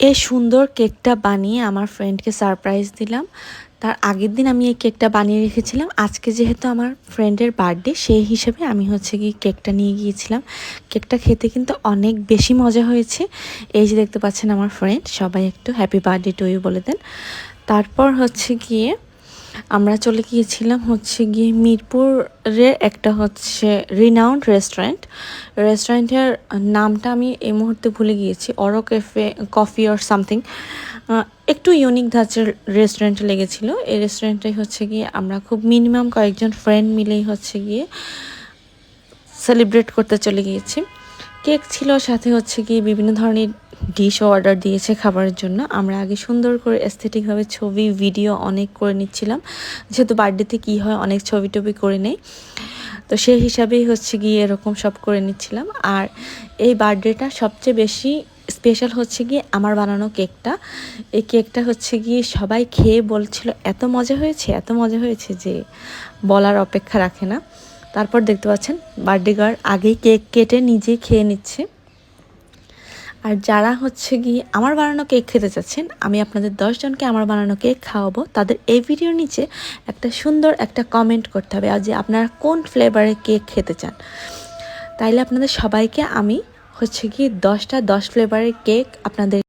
এই সুন্দর কেকটা বানিয়ে আমার ফ্রেন্ডকে সারপ্রাইজ দিলাম। তার আগের দিন আমি এই কেকটা বানিয়ে রেখেছিলাম। আজকে যেহেতু আমার ফ্রেন্ডের বার্থডে, সেই হিসেবে আমি গিয়ে কেকটা নিয়ে গিয়েছিলাম। কেকটা খেতে কিন্তু অনেক বেশি মজা হয়েছে। এই যে দেখতে পাচ্ছেন আমার ফ্রেন্ড, সবাই একটু হ্যাপি বার্থডে টু ইউ বলে দেন। তারপর গিয়ে আমরা চলে গিয়েছিলাম গিয়ে মিরপুরের একটা রিনাউন্ড রেস্টুরেন্টের নামটা আমি এই মুহূর্তে ভুলে গিয়েছি, অরো ক্যাফে কফি অর সামথিং। একটু ইউনিক ধাঁচের রেস্টুরেন্টে লেগেছিল। এই রেস্টুরেন্টে গিয়ে আমরা খুব মিনিমাম কয়েকজন ফ্রেন্ড মিলেই গিয়ে সেলিব্রেট করতে চলে গিয়েছি। কেক ছিল, সাথে গিয়ে বিভিন্ন ধরনের ডিশও অর্ডার দিয়েছে খাবারের জন্য। আমরা আগে সুন্দর করে এস্থেটিকভাবে ছবি ভিডিও অনেক করে নিচ্ছিলাম, যেহেতু বার্থডেতে কী হয় অনেক ছবি টবি করে নেই, তো সেই হিসাবেই গিয়ে এরকম সব করে নিচ্ছিলাম। আর এই বার্থডেটা সবচেয়ে বেশি স্পেশাল গিয়ে আমার বানানো কেকটা। এই কেকটা গিয়ে সবাই খেয়ে বলছিল এত মজা হয়েছে যে বলার অপেক্ষা রাখে না। তারপর দেখতে পাচ্ছেন বার্থডে গার্ল আগেই কেক কেটে নিজেই খেয়ে নিচ্ছে। আর যারা গিয়ে আমার বানানো কেক খেতে চাচ্ছেন, আমি আপনাদের 10 জনকে আমার বানানো কেক খাওয়াবো। তাদের এই ভিডিওর নিচে একটা সুন্দর একটা কমেন্ট করতে হবে, আর যে আপনারা কোন ফ্লেভারের কেক খেতে চান। তাইলে আপনাদের সবাইকে আমি গিয়ে 10 ফ্লেভারের কেক আপনাদের